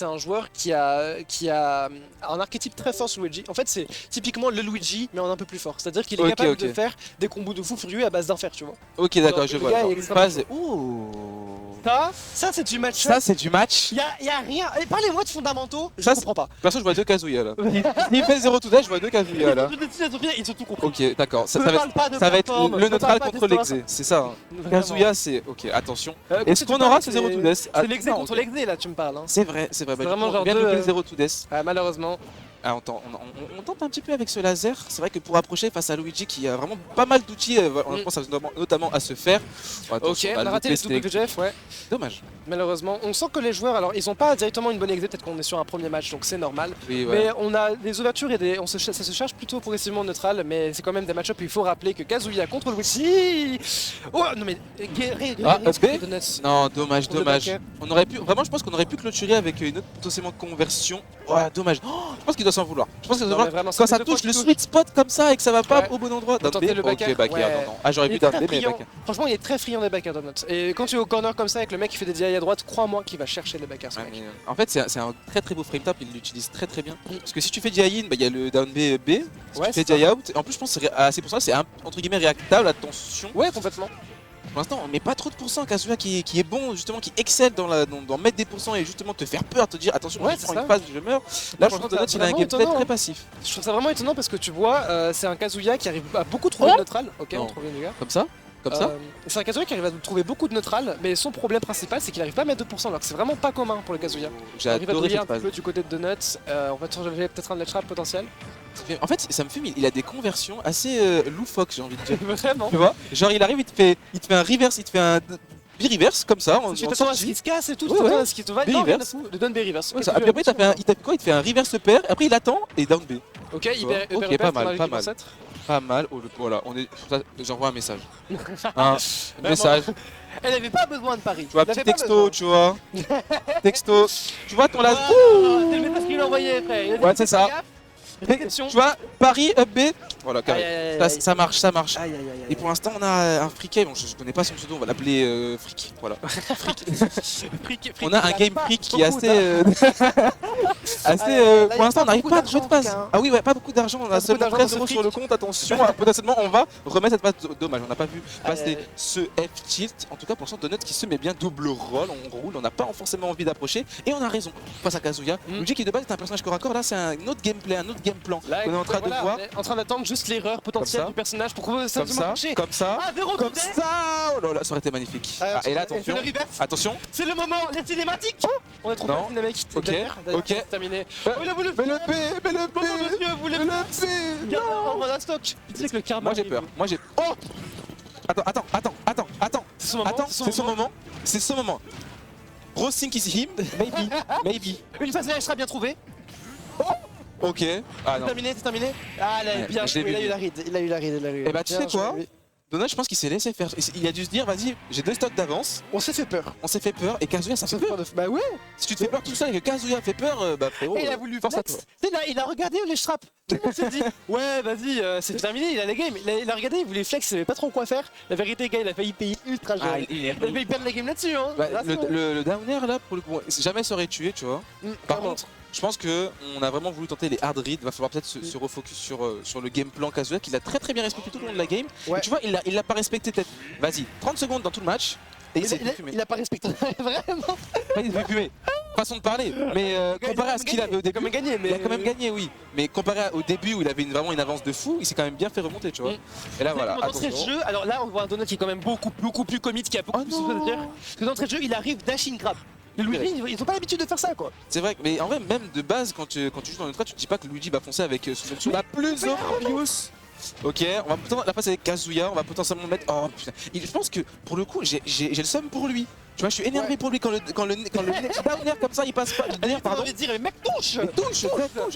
c'est un joueur qui a un archétype très fort sur Luigi. En fait, c'est typiquement le Luigi, mais en un peu plus fort. C'est-à-dire qu'il est capable de faire des combos de fou furieux à base d'infer, tu vois. Ok, d'accord, je vois. Phase. Ouh. Ça c'est du match. Ça, c'est du match. Y a rien. Parlez-moi de fondamentaux, je ça, comprends pas. Perso, je vois 2 Kazuya là. S'il fait 0 to dash, je vois 2 Kazuya là. Ils ont tout compris. Ok, d'accord. Ça va être le neutral contre l'exé. C'est ça. Kazuya, c'est. Ok, attention. Est-ce qu'on aura ce 0 to dash? C'est l'exé contre l'exé là, tu me parles. C'est vrai. Vraiment genre on vient de louper le 0 to death. Malheureusement. Ah, on tente un petit peu avec ce laser. C'est vrai que pour approcher face à Luigi qui a vraiment pas mal d'outils, je pense notamment à se faire. Ok, on a raté le double de Jeff, ouais. Dommage. Malheureusement, on sent que les joueurs, alors ils ont pas directement une bonne exé, peut-être qu'on est sur un premier match, donc c'est normal. Oui, ouais. Mais on a des ouvertures et ça se charge plutôt progressivement neutral, mais c'est quand même des match-ups. Il faut rappeler que Kazuya contre Luigi. Oh non mais non, dommage. On aurait pu, vraiment, je pense qu'on aurait pu clôturer avec une autre potentiellement conversion. Ouais, dommage. Je pense qu'il doit s'en vouloir. Je pense que quand ça touche le sweet spot comme ça et que ça va pas au bon endroit. Le back air. Ah, j'aurais pu d'un B, mais franchement, il est très friand des back air Donut. Et quand tu es au corner comme ça avec le mec qui fait des DI à droite, crois-moi qu'il va chercher les back airs. En fait, c'est un très beau frame tap, il l'utilise très bien. Parce que si tu fais DI in, il y a le down B, B. Si tu fais DI out, en plus, je pense que c'est pour ça c'est entre guillemets réactable. Attention. Ouais, complètement. Pour l'instant, on met pas trop de pourcents. Kazuya qui est bon, justement, qui excelle dans mettre des pourcents et justement te faire peur, te dire attention, je prends une phase, je meurs. Là, je pense que Donut, il a un gameplay très passif. Je trouve ça vraiment étonnant parce que tu vois, c'est un Kazuya qui arrive à beaucoup trouver de neutral. Ok, on trouve les gars. Comme ça. C'est un Kazuya qui arrive à trouver beaucoup de neutral, mais son problème principal c'est qu'il arrive pas à mettre 2%, alors que c'est vraiment pas commun pour le Kazuya. J'ai adoré un peu du côté de Donut, on va changer peut-être un let's trap potentiel. En fait, ça me fume, il a des conversions assez loufoques, j'ai envie de dire. Vraiment. Tu vois, genre il arrive, il te fait un reverse, il te fait un B-reverse comme ça. Tu t'attends à ce qu'il se casse et tout, ce qui te va. B-reverse. De donne B-reverse. Puis après, il tape quoi? Il te fait un reverse pair, après il attend et down B. Ok, pas mal. Pas mal. Voilà, j'envoie un message. Un message. Elle avait pas besoin de pari. Tu vois, petit texto, tu vois. Texto. Tu vois ton laser. C'est le message qu'il a envoyé, frère. Ouais, c'est ça. Tu vois, Paris, up B. Voilà, ça marche. Et pour l'instant, on a un friquet. Bon, je connais pas son pseudo, on va l'appeler Frick. Voilà. On a un game Frick qui est assez. Pour l'instant, on n'arrive pas à trouver de phase. Ah oui, ouais, pas beaucoup d'argent. On a seulement 13 € sur le compte. Attention, potentiellement, on va remettre cette phase. Dommage, on n'a pas vu passer ce F-tilt. En tout cas, pour l'instant, Donut qui se met bien double roll. On roule, on n'a pas forcément envie d'approcher. Et on a raison face à Kazuya. Luigi qui de base est un personnage corps à corps. Là, c'est un autre gameplay, un autre game plan. Là, on est en train de voir. On est en train d'attendre juste l'erreur potentielle du personnage pour que ça marche. Comme ça. Oh là là, ça aurait été magnifique. Et là, attention. C'est le moment, les cinématiques. On est trop bien, les mecs. Ok. Terminé. Il a voulu. Mais le P. On a un stock. Tu sais que le karma. Moi j'ai peur. Oh. Attends. C'est son moment. Bro think is him. Maybe. Une phase elle sera bien trouvée. Ok. Ah non. C'est terminé. Ah là, bien joué, il a eu la ride. Et bah tu sais quoi, Donut, je pense qu'il s'est laissé faire. Il a dû se dire, vas-y, j'ai 2 stocks d'avance. On s'est fait peur. Et Kazuya, ça fait peur. Bah ouais. Si tu te fais peur tout seul et que Kazuya fait peur, bah frérot. Et il a voulu force à toi. Il a regardé les straps. Il s'est dit, ouais, vas-y, c'est terminé, il a les games. Il a regardé, il voulait flex, il savait pas trop quoi faire. La vérité, gars, il a failli payer ultra cher. Il a failli perdre la game là-dessus. Hein. Le downer là, pour le coup, jamais ça aurait tué, tu vois. Par contre, je pense qu'on a vraiment voulu tenter les hard reads. Il va falloir peut-être se refocus sur le game plan Kazuya qu'il a très bien respecté tout le long de la game. Et tu vois, il l'a pas respecté peut-être. Vas-y, 30 secondes dans tout le match. Et il a pas respecté. Vraiment. Il s'est fumé. Façon de parler. Mais comparé à ce qu'il avait au début, il a quand même gagné, oui. Mais comparé au début où il avait vraiment une avance de fou, il s'est quand même bien fait remonter, tu vois. Et là voilà. D'entrée de jeu, alors là on voit un Donut qui est quand même beaucoup plus commit, qui a beaucoup plus de choses à dire. Parce que d'entrée de jeu, il arrive dashing grab. Les Luigi, ils ont pas l'habitude de faire ça, quoi. C'est vrai, mais en vrai, même de base, quand tu joues dans le trade, tu te dis pas que Luigi va foncer avec son option la plus obvious. Ok, on va potentiellement la face avec Kazuya, on va potentiellement mettre. Oh putain, je pense que pour le coup, j'ai le seum pour lui. Tu vois, je suis énervé pour lui quand le downer comme ça, il passe pas. Pardon. Je dire, mais mec, touche.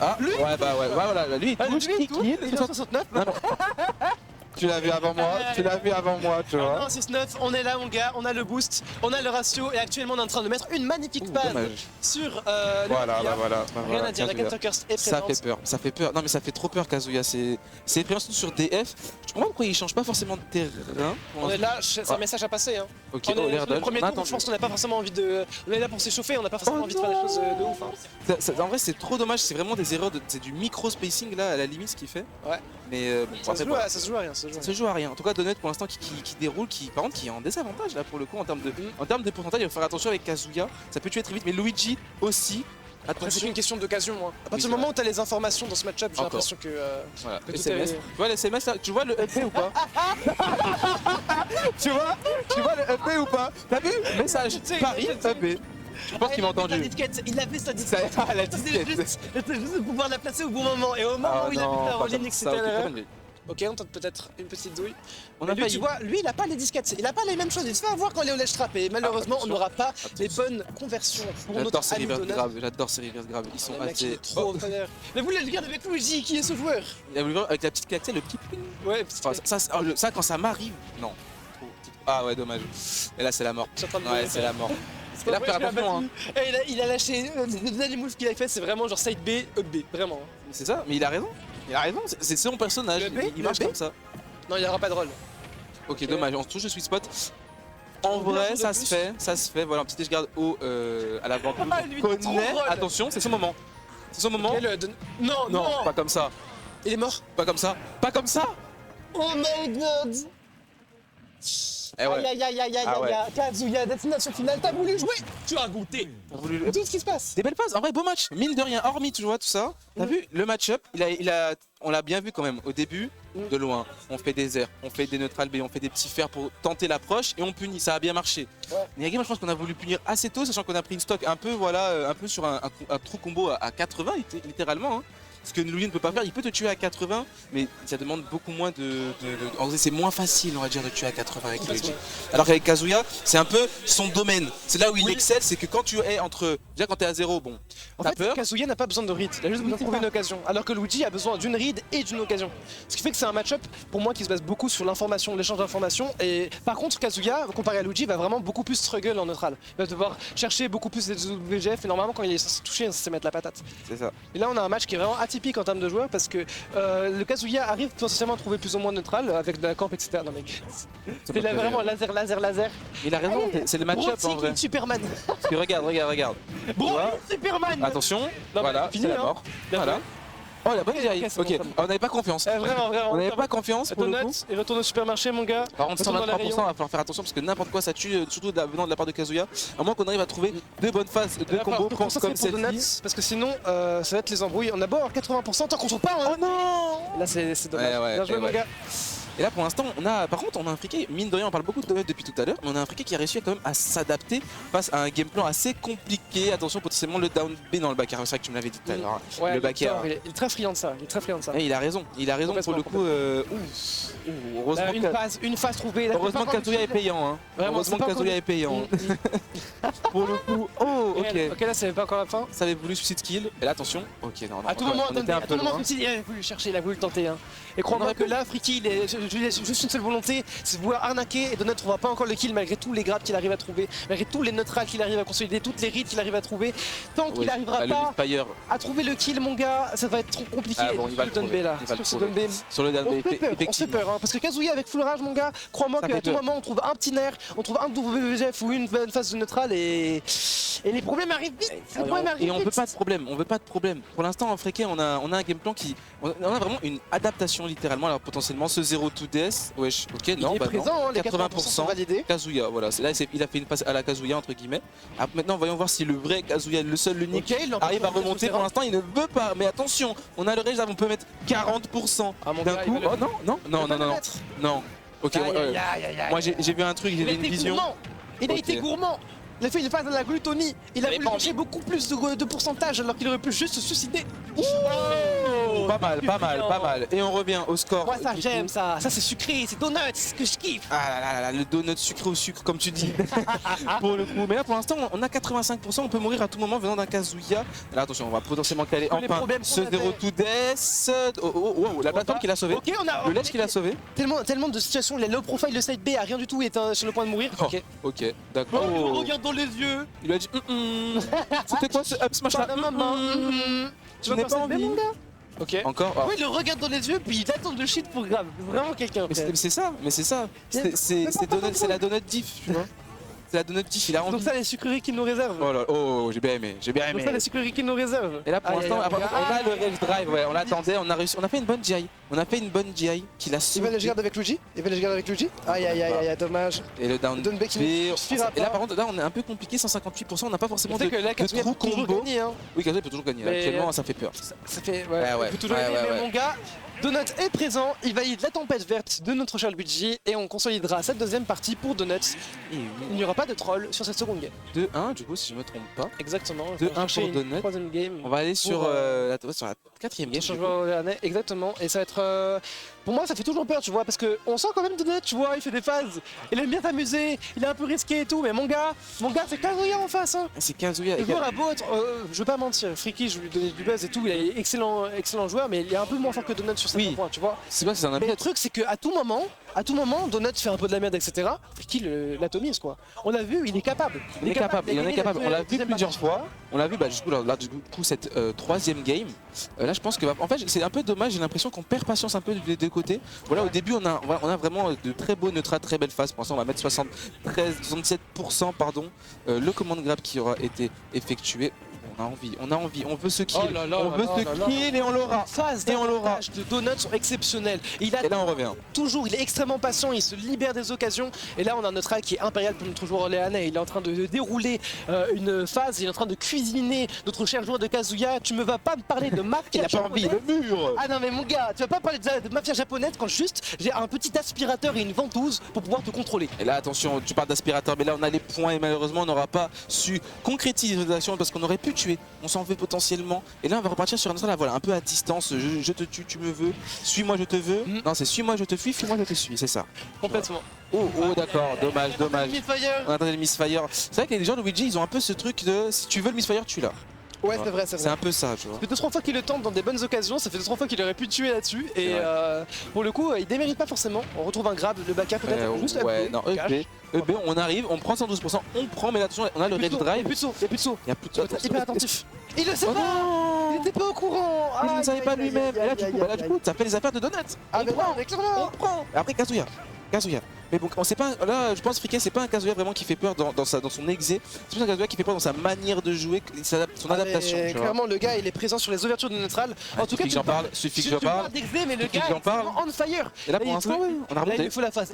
Ah, lui. Ouais, bah ouais, voilà, lui il touche, il est 69. Tu l'as vu avant moi, tu l'as vu avant moi, tu vois. Non, 6-9, on est là mon gars, on a le boost, on a le ratio et actuellement on est en train de mettre une magnifique passe sur voilà. Rien à dire, la Kentuckers est présente. Ça fait peur. Non mais ça fait trop peur Kazuya, c'est effrayant surtout sur DF. Je comprends pourquoi il change pas forcément de terrain. On est là, c'est un message à passer. Hein. Ok, on est l'air le premier tour, je pense qu'on n'a pas forcément envie de... On est là pour s'échauffer, on n'a pas forcément envie de faire des choses de ouf. Hein. En vrai c'est trop dommage, c'est vraiment des erreurs, c'est du micro-spacing là à la limite ce qu'il fait. Ouais. Mais ça se joue à rien. Ça se joue à rien. En tout cas Donut pour l'instant qui déroule, par contre qui est en désavantage là pour le coup en termes de pourcentage. Il faut faire attention avec Kazuya, ça peut tuer très vite, mais Luigi aussi. C'est une question d'occasion, moi. À partir du moment où tu as les informations dans ce match-up, j'ai l'impression que. Voilà, SMS. Tu vois le SMS là, tu vois le EP ou pas? Tu vois le EP ou pas? T'as vu? Message Paris EP. Je pense qu'il m'a entendu. Il avait sa disquette. C'était juste de pouvoir la placer au bon moment. Et au moment où il a vu la religne, c'était l'erreur. Ok, on tente peut-être une petite douille. Lui, tu vois, lui, il a pas les disquettes, il a pas les mêmes choses. Il se fait avoir quand il est au ledge trap. Et malheureusement, on n'aura pas les bonnes conversions pour notre ami Donut. J'adore ces reverse graves. Ils sont assez. Trop tonnerre. Mais vous, regardez avec Luigi, qui est ce joueur? Il a voulu voir avec la petite claque, le petit. Ouais, ça, quand ça m'arrive. Non. Ah ouais, dommage. Et là, c'est la mort. Ouais, c'est la mort. Et là, faire attention. Il a lâché. Le dernier move qu'il a fait, c'est vraiment genre side B, up B. Vraiment. C'est ça, mais il a raison. Il a raison, c'est son personnage, il marche comme ça. Non, il n'y aura pas de rôle. Ok, dommage, on se touche le sweet spot. En vrai, ça se fait, voilà, un petit edge guard haut à la banque. Attention, c'est son moment. C'est son moment. Non, pas comme ça. Il est mort. Pas comme ça. Pas comme ça. Oh my god. Aïe, Kazuya, destination finale, t'as voulu jouer? Tu as goûté. Dis ce qui se passe. Des belles passes, en vrai, beau match. Mine de rien, hormis tu vois tout ça. T'as vu le match-up, on l'a bien vu quand même au début, de loin. On fait des airs, on fait des neutrales B, on fait des petits fers pour tenter l'approche et on punit. Ça a bien marché. Mais la game, je pense qu'on a voulu punir assez tôt, sachant qu'on a pris une stock un peu, voilà, un peu sur un trou combo à 80 littéralement. Hein. Ce que Luigi ne peut pas faire, il peut te tuer à 80, mais ça demande beaucoup moins En vrai, c'est moins facile, on va dire, de tuer à 80 avec Luigi. Alors qu'avec Kazuya, c'est un peu son domaine. C'est là où il excelle, c'est que quand tu es entre... Déjà, quand tu es à 0, bon, t'as peur. Kazuya n'a pas besoin de read, il a juste besoin de trouver une occasion. Alors que Luigi a besoin d'une read et d'une occasion. Ce qui fait que c'est un match-up, pour moi, qui se base beaucoup sur l'information, l'échange d'informations. Et par contre, Kazuya, comparé à Luigi, va vraiment beaucoup plus struggle en neutral. Il va devoir chercher beaucoup plus des VGF et normalement, quand il est censé toucher, il est censé mettre la patate. C'est ça. Et là, on a un match qui est vraiment atypique en termes de joueurs parce que le Kazuya arrive potentiellement à trouver plus ou moins neutral avec de la camp, etc. Non, mec. C'est là vraiment laser. Il a raison, c'est le match-up en vrai. Superman. Parce que regarde. Bro, Superman. Attention, voilà, c'est la mort. Voilà. Oh la bonne direct. Ok, on n'avait pas confiance. Vraiment. On n'avait pas confiance pour le coup. Il retourne au supermarché mon gars. Par contre 123%, il va falloir faire attention parce que n'importe quoi ça tue, surtout venant de la part de Kazuya. À moins qu'on arrive à trouver deux bonnes phases, deux combos comme celle-ci. Parce que sinon ça va être les embrouilles. On a beau avoir 80% tant qu'on trouve pas. Oh non. Là c'est dommage. Bien joué mon gars. Et là pour l'instant par contre on a un friqué, mine de rien on parle beaucoup de Donut depuis tout à l'heure, mais on a un friqué qui a réussi quand même à s'adapter face à un game plan assez compliqué. Attention potentiellement le down B dans le back air, c'est vrai que tu me l'avais dit tout à l'heure. Le back air. Il est très friand de ça, Et il a raison pour le coup. Heureusement une phase trouvée. Heureusement que Kazuya est payant. Hein. Heureusement que Kazuya est payant. Pour le coup, ok là ça avait pas encore la fin. Ça avait voulu suicide kill. Et là attention. Ok non. À tout moment il a voulu chercher, il a voulu le tenter. Et crois-moi que là Friki il est juste une seule volonté, c'est de vouloir arnaquer et Donut ne trouvera pas encore le kill malgré tous les grabs qu'il arrive à trouver, malgré tous les neutrals qu'il arrive à consolider, toutes les reads qu'il arrive à trouver. Tant qu'il n'arrivera pas à trouver le kill mon gars, ça va être trop compliqué. Il va le down B là. Sur le down B, on se fait peur parce que Kazuya avec full rage mon gars, crois-moi qu'à tout moment on trouve un petit nerf, on trouve un WVGF ou une phase de neutral et les problèmes arrivent vite. Et on veut pas de problème, Pour l'instant en Freaké on a un game plan qui... On a vraiment une adaptation littéralement, alors potentiellement ce 0-2 DS, wesh, ok, non, il est présent, les 80% sont validés. Kazuya, voilà, là il a fait une passe à la Kazuya entre guillemets. Maintenant voyons voir si le vrai Kazuya, le seul, l'unique, arrive à remonter. Pour l'instant il ne veut pas, mais attention, on a le range, on peut mettre 40% d'un coup. Oh non. Ok, moi j'ai vu un truc, j'ai vu une vision. Il a été gourmand. Il a fait une phase de la glutonie. Il a voulu chercher beaucoup plus de pourcentage alors qu'il aurait pu juste se suicider. Oh, pas mal. Et on revient au score. Moi ça j'aime ça c'est sucré, c'est donuts, c'est ce que je kiffe. Ah là, le donut sucré au sucre comme tu dis. Pour le coup, mais là pour l'instant on a 85%, on peut mourir à tout moment venant d'un Kazuya. Là attention, on va potentiellement caler enfin ce 0 to death. Oh, la plateforme qui l'a sauvé. Okay, le ledge qui l'a sauvé. Tellement de situations, les low profile, le side B a rien du tout, il est sur le point de mourir. Ok, d'accord. Oh, regarde dans les yeux. Il lui a dit C'était quoi ce up smash là? Tu n'as pas envie, mon gars? Ok. Encore Oui, il le regarde dans les yeux, puis il attend de shit pour grave. Vraiment quelqu'un. Mais c'est ça. C'est la donut diff, tu vois. C'est la donut diff, il a envie. Donc ça, les sucreries qu'il nous réserve. Oh, j'ai bien aimé. Donc ça, les sucreries qu'il nous réserve. Et là, pour l'instant, on a le rage drive, ouais, on l'attendait, on a réussi. On a fait une bonne GI. Qui l'a sauvé. Il va les garder avec Luigi. Aïe, dommage. Et le down B qui et là, par contre, là, on est un peu compliqué, 158%, on n'a pas forcément de trou combo. Oui, Kazuya peut toujours gagner. Actuellement, ça fait peur. Ça fait, ouais. Il peut toujours gagner, mais mon gars. Donut est présent, il valide la tempête verte de notre cher Luigi et on consolidera cette deuxième partie pour Donut. Il n'y aura pas de troll sur cette seconde game. 2-1 du coup si je me trompe pas. Exactement. 2-1 pour Donut. Troisième game. On va aller sur la quatrième game. Exactement. Et ça va être... Pour moi ça fait toujours peur tu vois parce qu'on sent quand même Donut tu vois, il fait des phases. Il aime bien t'amuser, il est un peu risqué et tout mais mon gars c'est Kazuya en face hein. C'est Kazuya. Le joueur a beau être, je veux pas mentir, Freaky je lui donnais du buzz et tout, il est excellent joueur mais il est un peu moins fort que Donut sur certains points tu vois. C'est un mais le truc c'est qu'à tout moment Donut fait un peu de la merde etc. Freaky l'atomise quoi. On l'a vu, il est capable. Il en est capable. On l'a vu plusieurs fois. On l'a vu du coup cette troisième game. Là je pense que en fait c'est un peu dommage, j'ai l'impression qu'on perd patience un peu des deux côtés. Voilà au début on a vraiment de très beaux neutrales, très belles phases. Pour l'instant on va mettre 77% pardon. Le command grab qui aura été effectué. On a envie, on veut ce kill, on veut ce kill et on l'aura. Et on l'aura. De Donuts sont exceptionnels. Et là on revient. Toujours, il est extrêmement patient, il se libère des occasions. Et là on a notre qui est impérial pour notre joueur Léanais. Il est en train de dérouler une phase, il est en train de cuisiner notre cher joueur de Kazuya. Tu me vas pas me parler de mafia japonaise. Le mur. Ah non mais mon gars, tu vas pas parler de mafia japonaise quand juste j'ai un petit aspirateur et une ventouse pour pouvoir te contrôler. Et là attention, tu parles d'aspirateur, mais là on a les points et malheureusement on n'aura pas su concrétiser l'action parce qu'on aurait pu tuer. On s'en veut potentiellement. Et là on va repartir sur un neutral, voilà, un peu à distance. Je te tue, tu me veux. Suis-moi, je te veux. Non, c'est suis-moi, je te fuis, fuis-moi, je te suis. C'est ça. Complètement. Oh, d'accord, dommage. On attendait le misfire. C'est vrai que les gens de Luigi, ils ont un peu ce truc de si tu veux le misfire, tu l'as. Ouais, c'est vrai. C'est un peu ça, tu vois. Ça fait 2-3 fois qu'il le tente dans des bonnes occasions, ça fait 2-3 fois qu'il aurait pu tuer là-dessus. Et pour le coup, il démérite pas forcément. On retrouve un grab, le backup peut-être juste ouais, non, EB, on arrive, on prend 112%, on prend, mais attention, on a le red drive. Il n'y a plus de saut. Hyper attentif. Il le sait pas. Il était pas au courant. Il ne savait pas lui-même. Et là, du coup, ça fait les affaires de Donuts. On prend. Après, Kazuya. Mais bon, on sait pas, là je pense Freaky c'est pas un Kazuya vraiment qui fait peur dans son exé, c'est plus un Kazuya qui fait peur dans sa manière de jouer, son adaptation. Clairement le gars il est présent sur les ouvertures de neutral. En tout cas suffit que j'en parle. Mais le gars est on fire. Et là pour l'instant on a remonté. Il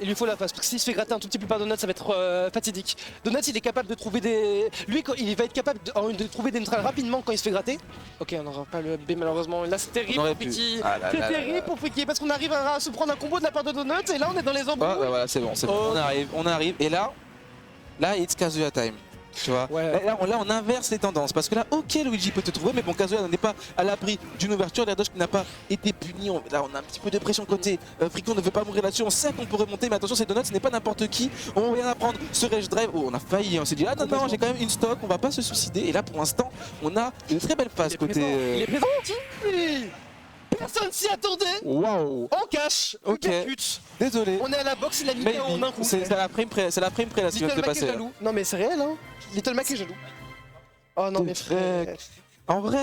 lui faut la face, parce que s'il se fait gratter un tout petit peu par Donut ça va être fatidique. Donut il est capable de trouver des... Lui il va être capable de trouver des neutrales rapidement quand il se fait gratter. Ok on n'aura pas le B malheureusement, là c'est terrible pour Freaky. C'est terrible pour Freaky parce qu'on arrive à se prendre un combo de la part de Donut et là on est dans les embrouilles. Voilà c'est bon, on arrive et là it's Kazuya time. Tu vois, là on inverse les tendances parce que là ok Luigi peut te trouver mais bon Kazuya n'est pas à l'abri d'une ouverture, l'air qui n'a pas été puni, là on a un petit peu de pression côté Freaky, on ne veut pas mourir là-dessus, on sait qu'on peut remonter mais attention c'est Donut, ce n'est pas n'importe qui, on vient d'apprendre ce rage drive, on a failli, on s'est dit ah non j'ai quand même une stock, on va pas se suicider et là pour l'instant on a une très belle phase côté... Il est présent personne s'y attendait. Waouh. En cash. Ok. Désolé. On est à la boxe, il a mis en un coup. C'est la prime près là ce qui vient de se passer. Non mais c'est réel hein. Little Mac est jaloux. Oh non mais frère. En vrai.